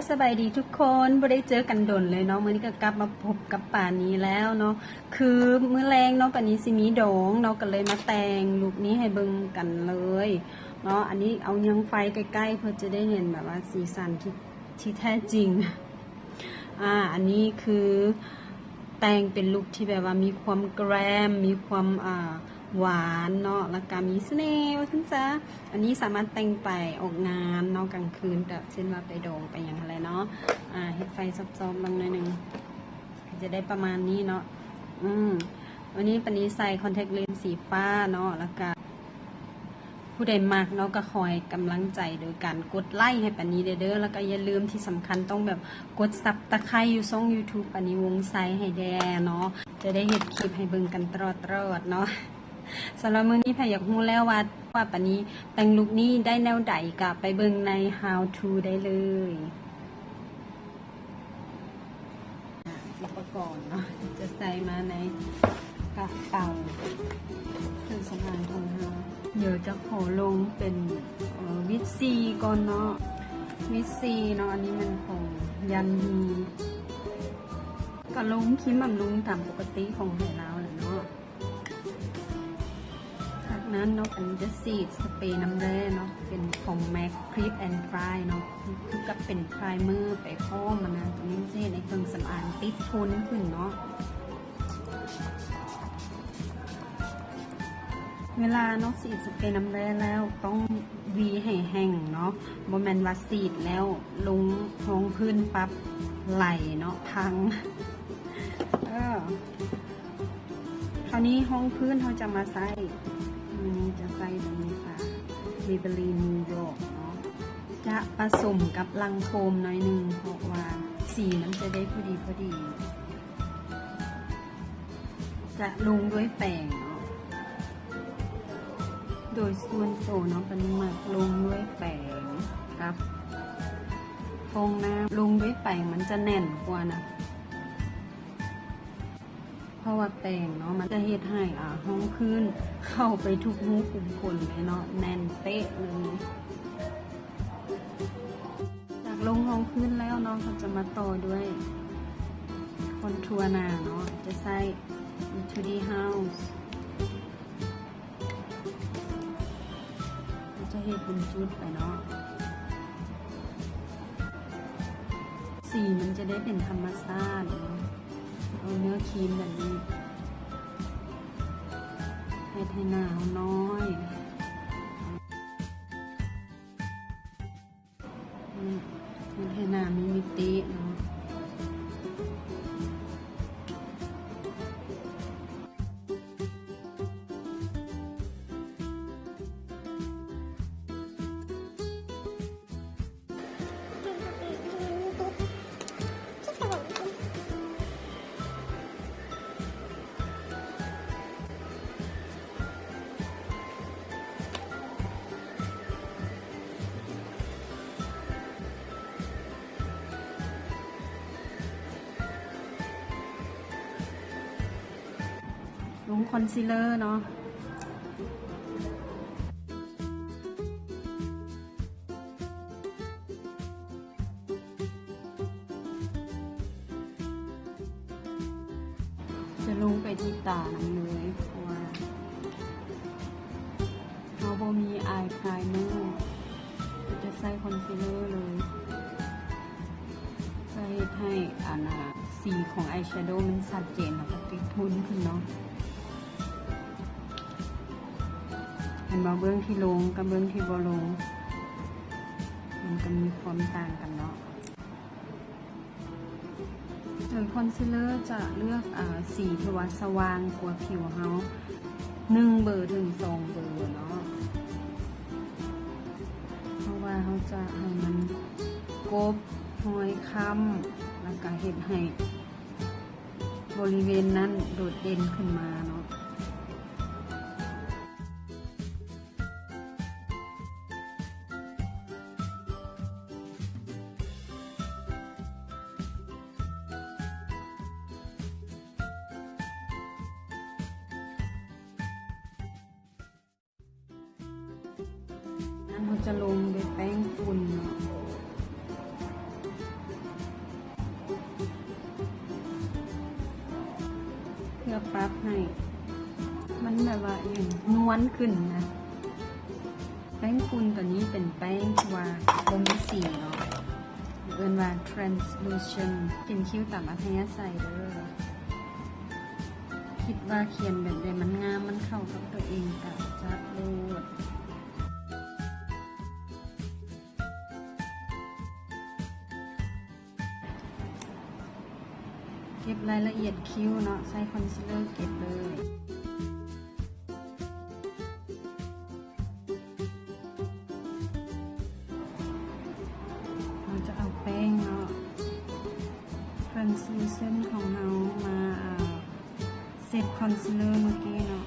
สบายดีทุกคนบ่ได้เจอกันดนเลยเนาะมื้อนี้ก็กลับมาพบกับป่านี้แล้วเนาะคือมื้อแรงเนาะป่านี้สิมีดองเนาะก็เลยมาแต่งลุคนี้ให้เบิ่งกันเลยเนาะอันนี้เอายังไฟใกล้ๆเพื่อจะได้เห็นแบบว่าสีสันที่แท้จริงอันนี้คือแต่งเป็นลุคที่แบบว่ามีความแกรมมีความหวานเนาะแล้วก็มีเสน่ห์ว่าซั่นซะอันนี้สามารถแต่งไปออกงานเนาะกลางคืนแบบเช่นว่าไปโดงไปอย่างไรเนาะเฮ็ดไฟซอบๆลงหน่อยนึงจะได้ประมาณนี้เนาะวันนี้ปนี้ใส่คอนแทคเลนส์สีฟ้าเนาะแล้วก็ผู้ใดมากเนาะก็คอยกำลังใจโดยการกดไลค์ให้ปนี้เด้อแล้วก็อย่าลืมที่สำคัญต้องแบบกดซับตะไคร้อยู่ช่อง YouTube ปนี้วงไซให้แดเนาะจะได้เฮ็ดคลิปให้เบิ่งกันตลอดเนาะสำหรับมื้อนี้แพรอยากรู้แล้วว่าปนี้แต่งลุคนี้ได้แนวใดก็ไปเบิ่งใน how to ได้เลยอุปกรณ์เนาะจะใส่มาในกระเป๋าเครื่องสำอางของเราเดี๋ยวจะขอลงเป็นวิตซีก่อนเนาะวิตซีเนาะอันนี้มันของยันฮีก็ลงครีมบำรุงตามปกติของเราแหละเนาะจากนั้นเนาะอันนี้จะสีดสเปรย์น้ำแร่เนาะเป็นของ MAC Prep and Dry เนาะคือกับเป็นไพรเมอร์ไปค้อมันนะตัวนี้จะในเครื่องสำอางติดทนขึ้นเนาะเวลาเนาะสีดสเปรย์น้ำแร่แล้วต้องวีให้แห้งเนาะบ่แม่นว่าสีดแล้วลงท้องพื้นปั๊บไหลเนาะพังคราวนี้ห้องพื้นเขาจะมาใส่จะใส่แบบนี้ค่ะมิเบลีนนิวยอร์กเนาะจะผสมกับลังโฟมหน่อยนึงเพราะว่าสีมันจะได้พอดี จะลงด้วยแป้งเนาะโดยส่วนโตเนาะเป็นหมักลงด้วยแป้งครับฟองน้ำลงด้วยแป้งมันจะแน่นกว่านะเพราะว่าแป้งเนาะมันจะเฮ็ดให้ห้องพื้นเข้าไปทุกหูกลุ่มคนเลยเนาะแน่นเป๊ะเลยจากลงห้องพื้นแล้วเนาะเขาจะมาต่อด้วยคอนทัวร์หน้าเนาะจะใส่ Etude House จะเฮ็ดเป็นจุดไปเนาะสีมันจะได้เป็นธรรมชาติเอาเนื้อครีมแบบนี้ให้หนาวน้อยให้หนามีมิติเนาะลงคอนซีลเลอร์เนาะจะลงไปที่ตาน้ำเลยเพราะว่าเขาบ่มีอายไพรเมอร์จะใส่คอนซีลเลอร์เลยใส่ให้สีของอายแชโดว์มันชัดเจนแล้วก็ติดทนขึ้นเนาะเห็นบ่เบื้องที่ลงกับเบื้องที่บ่ลงมันก็มีความต่างกันเนาะโดยคอนซีลเลอร์จะเลือกสีที่ว่าสว่างกว่าผิวเฮา1 เบอร์ถึง 2 เบอร์เนาะเพราะว่าเขาจะให้มันกบหอยค้ำแล้วก็เห็นให้บริเวณนั้นโดดเด่นขึ้นมาเนาะนั้นเราจะลงด้วยแป้งฝุ่นเนาะ ปรับให้มันแบบว่าอย่างนวลขึ้นนะแป้งฝุ่นตัวนี้เป็นแป้งว่าบ่มีสีเนาะเอิ้นว่า translucent เขียนคิ้วตามอัธยาศัยเด้อคิดว่าเขียนแบบใดมันงามมันเข้ากับตัวเองก็จะโลดเก็บรายละเอียดคิ้วเนาะใส่คอนซีลเลอร์เก็บเลยเราจะเอาแป้งเนาะ translucent ของเรามาเซตคอนซีลเลอร์เมื่อกี้เนาะ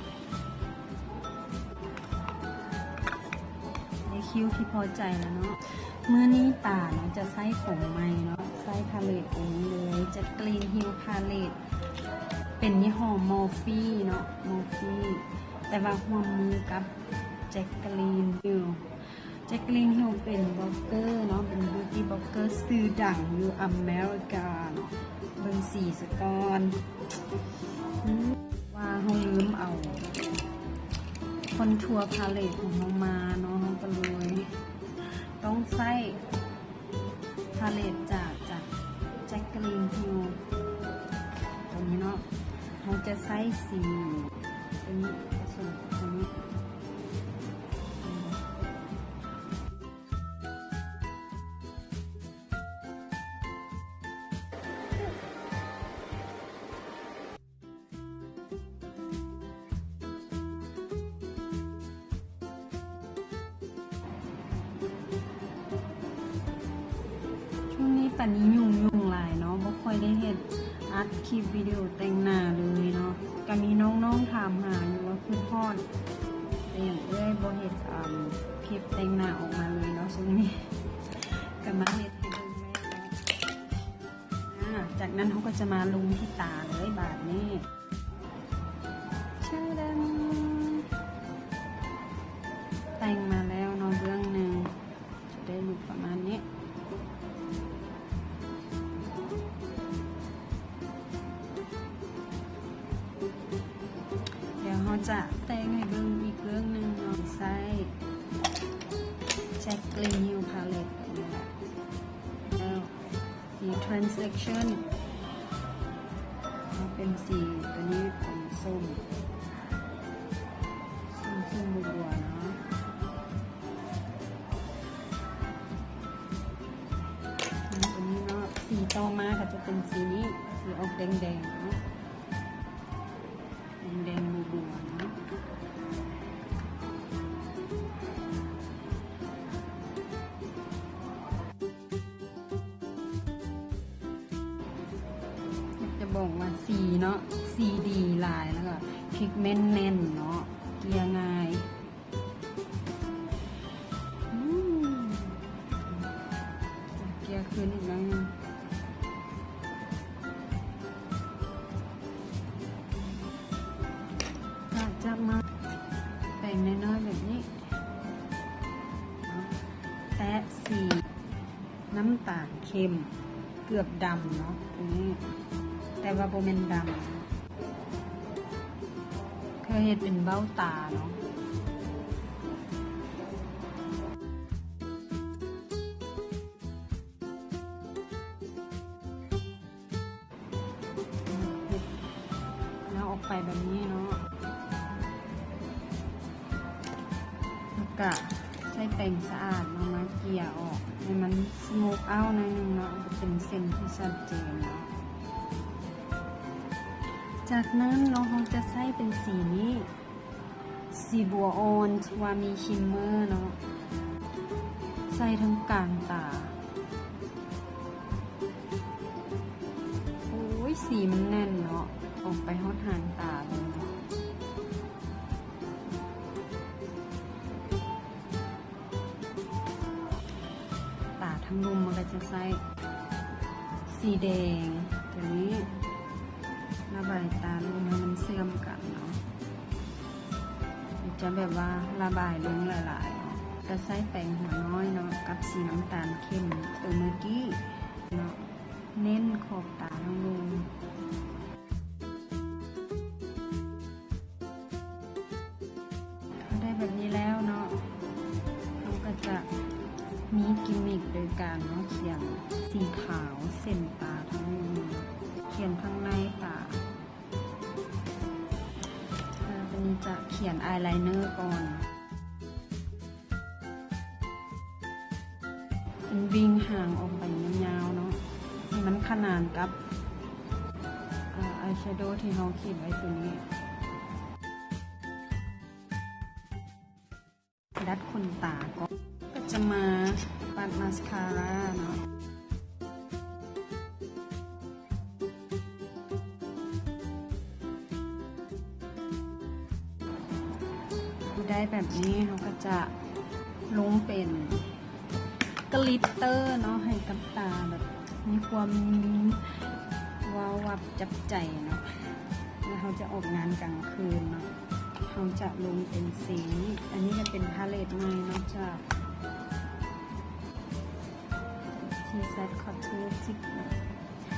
ในคิ้วที่พอใจแล้วเนาะเมื่อนี้ตาเนาะจะใส่ผมใหม่เนาะใส่พาเลตตัวนี้เลยจะกรีนฮิลพาเลตเป็นยี่ห้อมอร์ฟี่เนาะมอร์ฟี่แต่ว่าหัวมือกับแจ็คกรีนฮิลแจ็คกรีนฮิลเป็นบล็อกเกอร์เนาะเป็นบิวตี้บล็อกเกอร์ชื่อดังอยู่อเมริกาเนาะเบิ่งสีสกอนว่าเขาลืมเอาคอนทัวร์พาเลตของเรามาเนาะเขาก็เลยต้องใส่พาเลตจากแจ็คกรีนฮิลตัวนี้เนาะเราจะใส่สีตัวนี้ผสมตัวนี้ช่วงนี้ปันนี้ยุ่งหลายเนาะบ่ค่อยได้เห็นอัดคลิปวิดีโอแต่งหน้าเลยเนาะก็มีน้องๆถามหาอยู่ว่าคือพอดแต่อย่างเอ้ยบ่เห็นคลิปแต่งหน้าออกมาเลยเนาะช่วงนี้ก็มาเฮ็ดให้เบิ่งแม่เนาะจากนั้นเขาก็จะมาลงที่ตาเลยบาดนี้ชื่อดังแต่งมาแล้วเนาะเรื่องหนึ่งจะได้อยู่ประมาณนี้เราจะแต่งให้เบิ่งอีกเรื่องหนึ่งเนาะใส่แจ็คกรีนฮิลพาเลตแบบนี้แหละแล้วสี transaction เป็นสีตัวนี้เป็นส้มบัวเนาะตัวนี้เนาะสีต่อมาก็จะเป็นสีนี้สีออกแดงๆเนาะแดงบัวเนาะจะบอกว่าสีเนาะสีดีลายแล้วก็พิกเมนต์แน่นเนาะเกลี่ยง่ายเกลี่ยขึ้นอีกแล้วจะมาแบ่งน้อยๆแบบนี้แตะสีน้ำตาลเค็มเกือบดำเนาะตรงนี้แต่ว่าโบเมนดำเคยเห็นเป็นเบ้าตาเนาะแล้วออกไปแบบนี้เนาะกะใช้แป้งสะอาดมาเกลี่ยออกให้มันสโมกเอาหน่อยนึงเนาะเป็นเส้นที่ชัดเจนเนาะจากนั้นเราจะใช้เป็นสีนี้สีบัวอ่อนว่ามีชิมเมอร์เนาะใส่ทั้งกลางตาโอ้ยสีมันแน่นเนาะออกไปฮอดหางตาเลยทั้งมุมมันก็จะใส่สีแดงตัวนี้ระบายตาลงให้มันเสื่อมกันเนาะจะแบบว่าระบายลงหลายๆเนาะก็ใส่แป้งหัวน้อยเนาะกับสีน้ำตาลเข้มตัวเมื่อกี้เนาะเน้นขอบตาทั้งมุม แบบนี้แล้วเนาะเราก็จะมีกิมมิคโดยการเนาะเขียนสีขาวเส้นตาทั้งมือเขียนข้างในตาแล้ววันนี้จะเขียนอายไลเนอร์ก่อนเป็นวิ่งห่างออกไปยาวๆเนาะให้มันขนานกับอายแชโดว์ที่เราขีดไว้ตัวนี้ดัดขนตาก็จะมาปัดมาสคาร่าเนาะได้แบบนี้เขาก็จะลงเป็นกลิตเตอร์เนาะให้กับตาแบบมีความว้าววับจับใจเนาะแล้วเขาจะออกงานกลางคืนเนาะเขาจะลงเป็นสีอันนี้จะเป็นพาเลตใหม่เนาะจาก TZ Cosmetics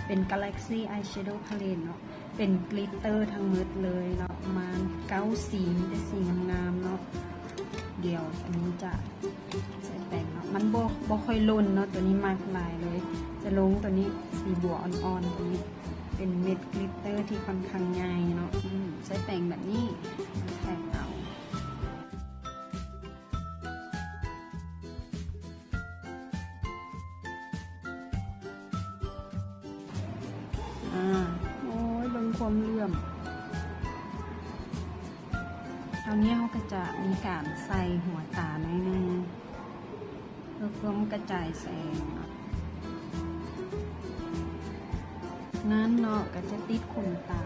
เป็น Galaxy Eyeshadow Palette เนาะเป็นกลิตเตอร์ทั้งหมดเลยเนาะมา9 สีมีแต่สีงามๆเนาะเดี๋ยวอันนี้จะใส่แป้งเนาะมันบ่ค่อยล้นเนาะตัวนี้มากลายเลยจะลงตัวนี้สีบัวอ่อนๆตัวนี้เป็นเม็ดกลิตเตอร์ที่ค่อนข้างใหญ่เนาะใช้แป้งแบบนี้แทกเอาโอ้ยเบิ่งความเลื่อมตอนนี้เขาก็จะมีการใส่หัวตาหน่อยนึงเพื่อเพิ่มกระจายแสงนั้นเนาะก็จะติดขนตา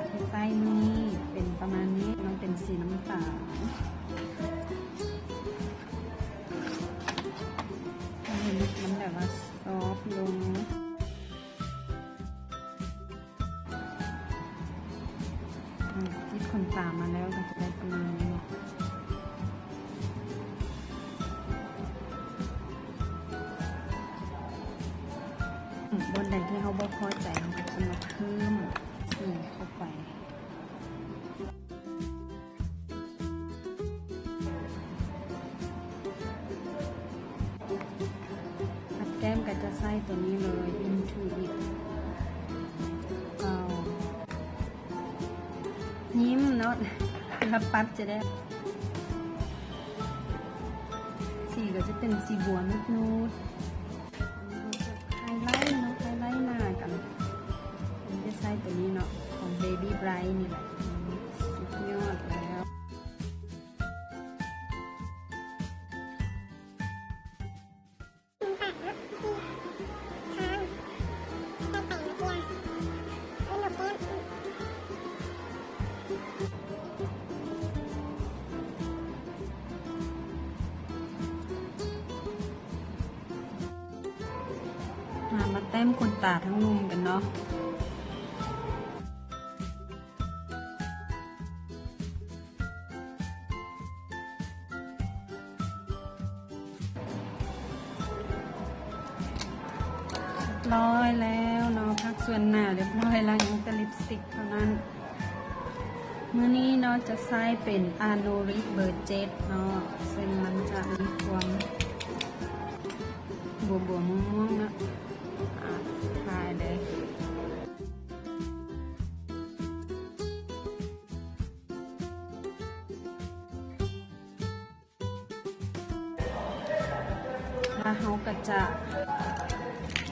ที่ใต้นี้เป็นประมาณนี้มันเป็นสีน้ำตาลให้ลุคมันแบบว่าซอฟลงติดขนตามาแล้วก็จะได้ประมาณนี้บนใดที่เขาบ่พอใจเขาก็จะมาเพิ่มสีเข้าไปปัดแก้มก็จะใส่ตัวนี้เลย into it ยิ้มเนาะแล้วปัดจะได้สีก็จะเป็นสีบัวนูดไฮไลท์เนาะไฮไลท์หน้ากันผมจะใส่ตัวนี้เนาะของ Baby Bright นี่แหละสุดยอดแล้วมาแต้มขนตาทั้งมุมกันเนาะร้อยแล้วเนาะพักส่วนหน้าเรียบร้อยแล้วยังแต่ลิปสติกเท่านั้นมื้อนี้เนาะจะใช้เป็นอาโนริเบอร์เจ็ดเนาะซึ่งมันจะมีความบัวม่วงๆนะทายเลยแล้วเขาก็จะ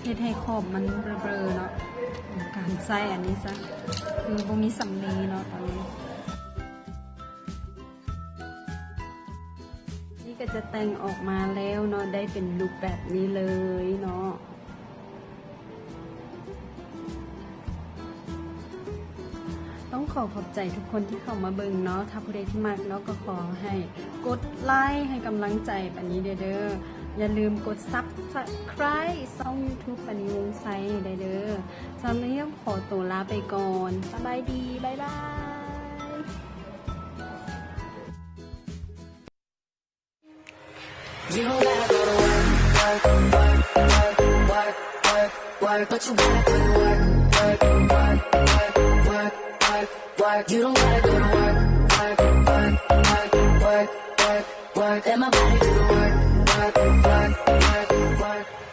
เฮ็ดให้ขอบมันเบลอๆเนาะการใส่อันนี้ซะคือบ่มีสำลีเนาะตอนนี้นี่ก็จะแต่งออกมาแล้วเนาะได้เป็นลุคแบบนี้เลยเนาะต้องขอบใจทุกคนที่เข้ามาเบิ่งเนาะถ้าผู้ใดที่มักเนาะก็ขอให้กดไลค์ให้กำลังใจปันนี้เด้ออย่าลืมกด Subscribe ช่อง YouTube ปันนี้วงไซได้เด้อสำหรับนี้ขอตัวลาไปก่อนสบายดีบ๊ายบาย You don't gotta go to work, but you gotta put in work. You don't gotta go to work. do the work, work, work, work, work.